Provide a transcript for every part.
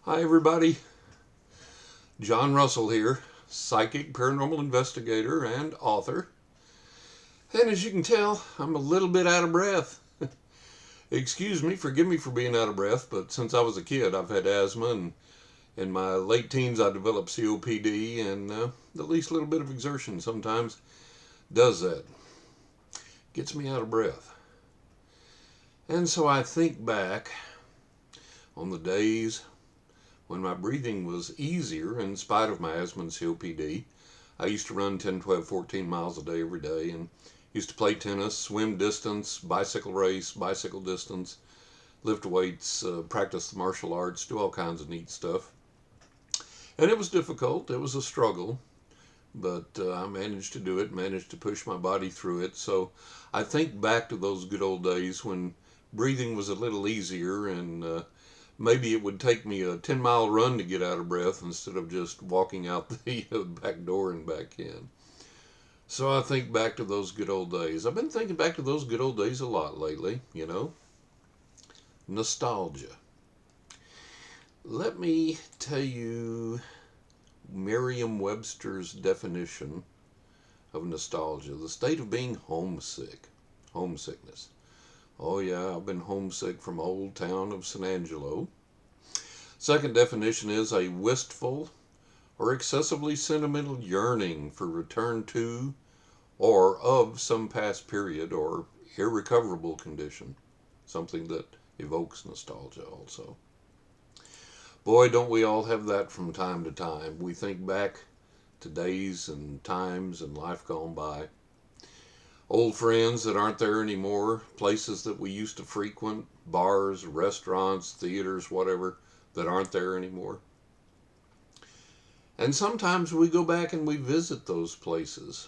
Hi, everybody. John Russell here, psychic, paranormal investigator, and author. And as you can tell, I'm a little bit out of breath. Excuse me, forgive me for being out of breath, but since I was a kid, I've had asthma, and in my late teens, I developed COPD, and the least little bit of exertion sometimes does that. Gets me out of breath. And so I think back on the days when my breathing was easier in spite of my asthma and COPD. I used to run 10, 12, 14 miles a day every day and used to play tennis, swim distance, bicycle race, bicycle distance, lift weights, practice the martial arts, do all kinds of neat stuff. And it was difficult, it was a struggle, but I managed to do it, managed to push my body through it. So I think back to those good old days when breathing was a little easier and maybe it would take me a 10-mile run to get out of breath instead of just walking out the back door and back in. So I think back to those good old days. I've been thinking back to those good old days a lot lately. Nostalgia. Let me tell you Merriam Webster's definition of nostalgia: the state of being homesick. Homesickness. Oh, yeah, I've been homesick from old town of San Angelo. Second definition is a wistful or excessively sentimental yearning for return to or of some past period or irrecoverable condition, something that evokes nostalgia also. Boy, don't we all have that from time to time. We think back to days and times and life gone by. Old friends that aren't there anymore, places that we used to frequent, bars, restaurants, theaters, whatever, that aren't there anymore. And sometimes we go back and we visit those places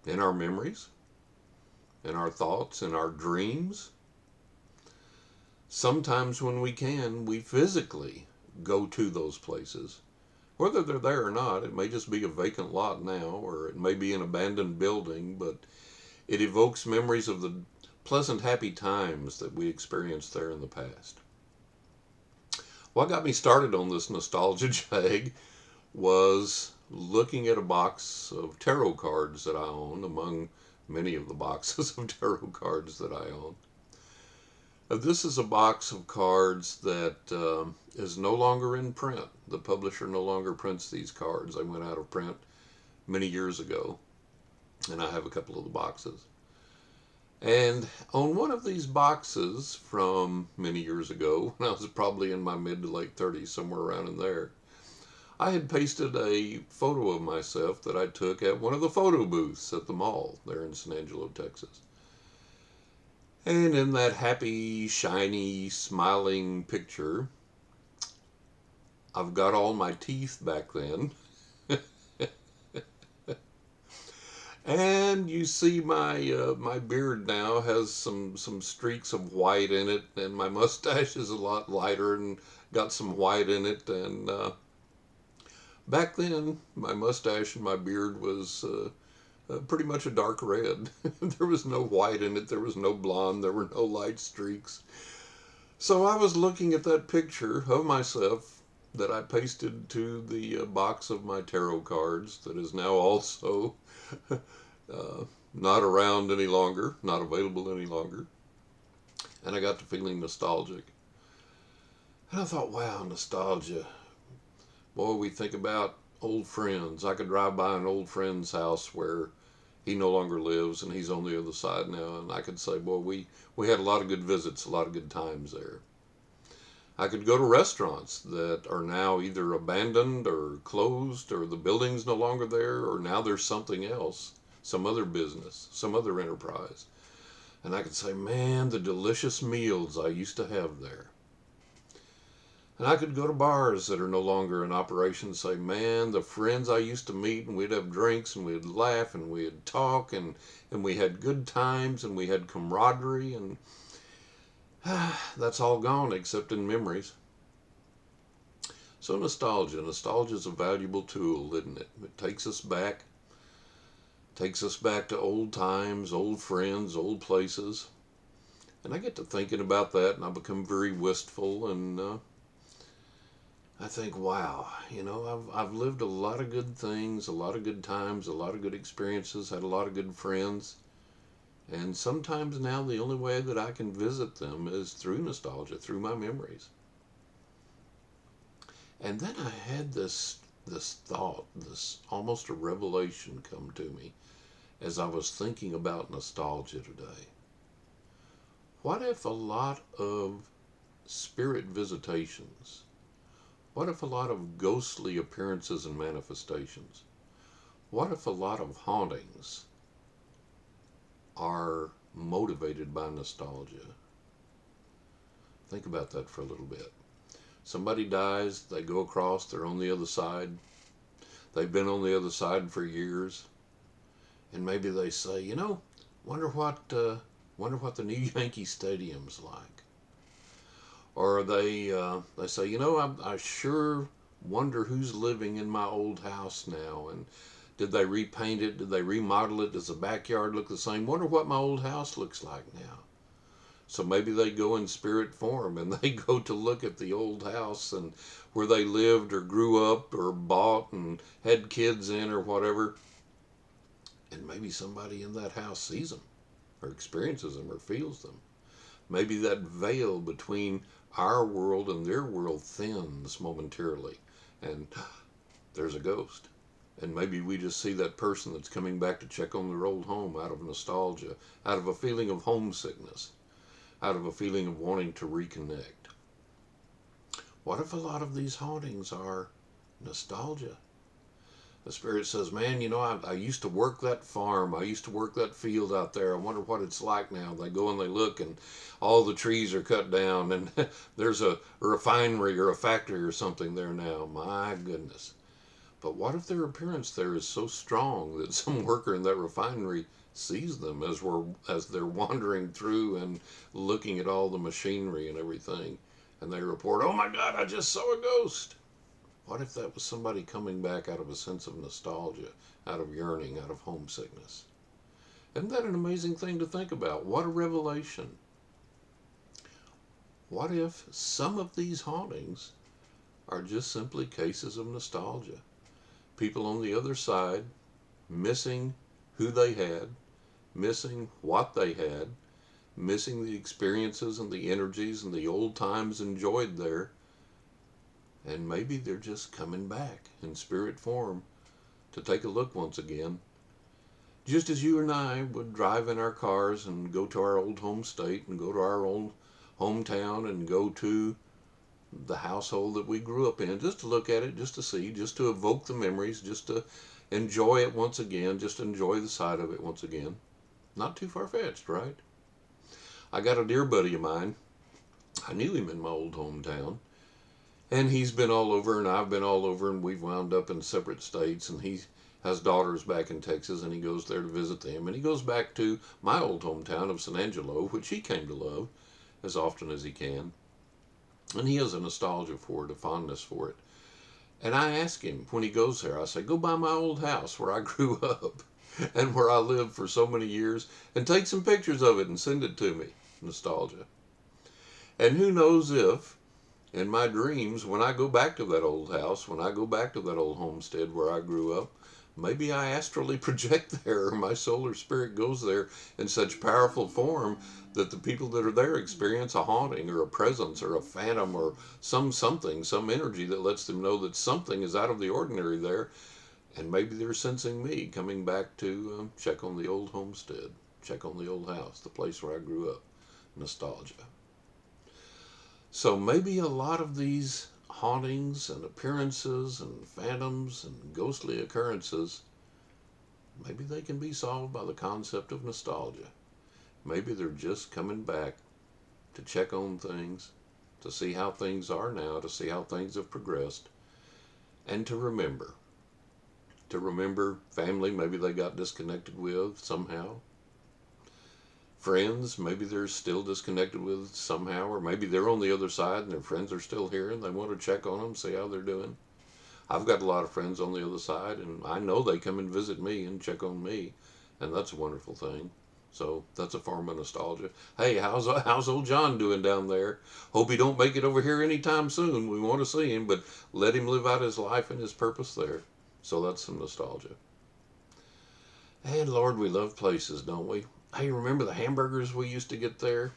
in our memories, in our thoughts, in our dreams. Sometimes when we can, we physically go to those places. Whether they're there or not, it may just be a vacant lot now, or it may be an abandoned building, but it evokes memories of the pleasant, happy times that we experienced there in the past. What got me started on this nostalgia jag was looking at a box of tarot cards that I own, among many of the boxes of tarot cards that I own. This is a box of cards that is no longer in print. The publisher no longer prints these cards. They went out of print many years ago, and I have a couple of the boxes. And on one of these boxes from many years ago, when I was probably in my mid to late 30s, somewhere around in there, I had pasted a photo of myself that I took at one of the photo booths at the mall there in San Angelo, Texas. And in that happy, shiny, smiling picture, I've got all my teeth back then. And you see my beard now has some streaks of white in it, and my mustache is a lot lighter and got some white in it. And back then, my mustache and my beard was pretty much a dark red. There was no white in it. There was no blonde. There were no light streaks. So I was looking at that picture of myself that I pasted to the box of my tarot cards that is now also not around any longer, not available any longer. And I got to feeling nostalgic. And I thought, wow, nostalgia. Boy, we think about old friends. I could drive by an old friend's house where he no longer lives and he's on the other side now. And I could say, boy, we had a lot of good visits, a lot of good times there. I could go to restaurants that are now either abandoned or closed, or the building's no longer there, or now there's something else, some other business, some other enterprise. And I could say, man, the delicious meals I used to have there. And I could go to bars that are no longer in operation and say, man, the friends I used to meet, and we'd have drinks and we'd laugh and we'd talk and we had good times and we had camaraderie, and that's all gone except in memories. So nostalgia. Nostalgia is a valuable tool, isn't it? It takes us back to old times, old friends, old places. And I get to thinking about that and I become very wistful, and I think, wow, I've lived a lot of good things, a lot of good times, a lot of good experiences, had a lot of good friends. And sometimes now the only way that I can visit them is through nostalgia, through my memories. And then I had this thought, this almost a revelation come to me as I was thinking about nostalgia today. What if a lot of spirit visitations, what if a lot of ghostly appearances and manifestations, what if a lot of hauntings are motivated by nostalgia? Think about that for a little bit. Somebody dies, they go across, they're on the other side. They've been on the other side for years, and maybe they say, wonder what the new Yankee Stadium's like. Or they say, I sure wonder who's living in my old house now, and did they repaint it? Did they remodel it? Does the backyard look the same? Wonder what my old house looks like now. So maybe they go in spirit form and they go to look at the old house and where they lived or grew up or bought and had kids in or whatever. And maybe somebody in that house sees them or experiences them or feels them. Maybe that veil between our world and their world thins momentarily and there's a ghost. And maybe we just see that person that's coming back to check on their old home out of nostalgia, out of a feeling of homesickness, out of a feeling of wanting to reconnect. What if a lot of these hauntings are nostalgia? The spirit says, man, I used to work that farm. I used to work that field out there. I wonder what it's like now. They go and they look and all the trees are cut down and there's a refinery or a factory or something there now. My goodness. But what if their appearance there is so strong that some worker in that refinery sees them as they're wandering through and looking at all the machinery and everything, and they report, "Oh my God, I just saw a ghost." What if that was somebody coming back out of a sense of nostalgia, out of yearning, out of homesickness? Isn't that an amazing thing to think about? What a revelation. What if some of these hauntings are just simply cases of nostalgia? People on the other side missing who they had, missing what they had, missing the experiences and the energies and the old times enjoyed there. And maybe they're just coming back in spirit form to take a look once again. Just as you and I would drive in our cars and go to our old home state and go to our old hometown and go to the household that we grew up in, just to look at it, just to see, just to evoke the memories, just to enjoy it once again, just enjoy the sight of it once again. Not too far-fetched, right? I got a dear buddy of mine. I knew him in my old hometown. And he's been all over, and I've been all over, and we've wound up in separate states. And he has daughters back in Texas, and he goes there to visit them. And he goes back to my old hometown of San Angelo, which he came to love as often as he can. And he has a nostalgia for it, a fondness for it. And I ask him when he goes there, I say, go by my old house where I grew up and where I lived for so many years and take some pictures of it and send it to me. Nostalgia. And who knows if in my dreams, when I go back to that old house, when I go back to that old homestead where I grew up, maybe I astrally project there, or my solar spirit goes there in such powerful form that the people that are there experience a haunting or a presence or a phantom or some energy that lets them know that something is out of the ordinary there. And maybe they're sensing me coming back to check on the old homestead, check on the old house, the place where I grew up. Nostalgia. So maybe a lot of these hauntings and appearances and phantoms and ghostly occurrences, maybe they can be solved by the concept of nostalgia. Maybe they're just coming back to check on things, to see how things are now, to see how things have progressed, and to remember. To remember family maybe they got disconnected with somehow. Friends, maybe they're still disconnected with somehow, or maybe they're on the other side and their friends are still here and they want to check on them, see how they're doing. I've got a lot of friends on the other side, and I know they come and visit me and check on me, and that's a wonderful thing. So that's a form of nostalgia. Hey, how's old John doing down there? Hope he don't make it over here anytime soon. We want to see him, but let him live out his life and his purpose there. So that's some nostalgia. And Lord, we love places, don't we? Hey, remember the hamburgers we used to get there?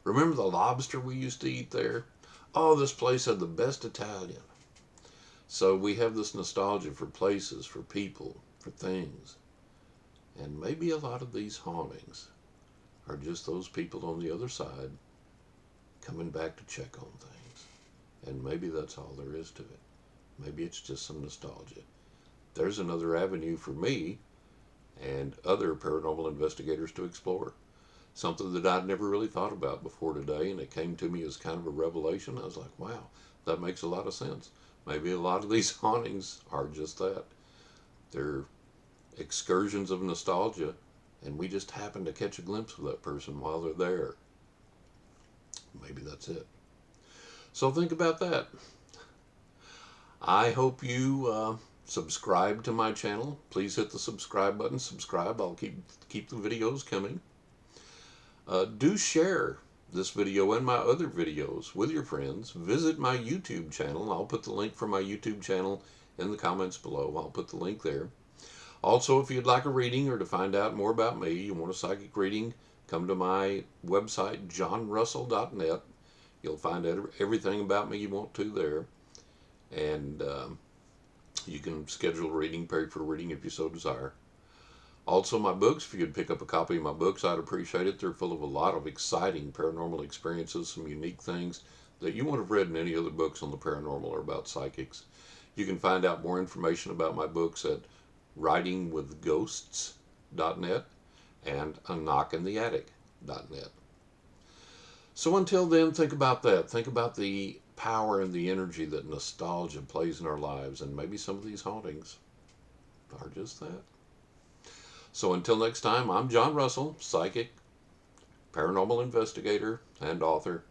Remember the lobster we used to eat there? Oh, this place had the best Italian. So we have this nostalgia for places, for people, for things. And maybe a lot of these hauntings are just those people on the other side coming back to check on things. And maybe that's all there is to it. Maybe it's just some nostalgia. There's another avenue for me and other paranormal investigators to explore. Something that I'd never really thought about before today, and it came to me as kind of a revelation. I was like, wow, that makes a lot of sense. Maybe a lot of these hauntings are just that. They're excursions of nostalgia, and we just happen to catch a glimpse of that person while they're there. Maybe that's it. So think about that. I hope you subscribe to my channel. Please hit the subscribe button. Subscribe. I'll keep the videos coming. Do share this video and my other videos with your friends. Visit my YouTube channel. I'll put the link for my YouTube channel in the comments below. I'll put the link there. Also, if you'd like a reading or to find out more about me, you want a psychic reading, come to my website, johnrussell.net. You'll find everything about me you want to there. And you can schedule a reading, pay for a reading if you so desire. Also, my books, if you'd pick up a copy of my books, I'd appreciate it. They're full of a lot of exciting paranormal experiences, some unique things that you won't have read in any other books on the paranormal or about psychics. You can find out more information about my books at writingwithghosts.net and aknockintheattic.net. So until then, think about that. Think about the power and the energy that nostalgia plays in our lives, and maybe some of these hauntings are just that. So until next time, I'm John Russell, psychic, paranormal investigator, and author.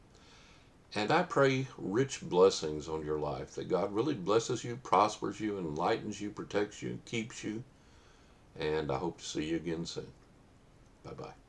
And I pray rich blessings on your life, that God really blesses you, prospers you, enlightens you, protects you, keeps you. And I hope to see you again soon. Bye-bye.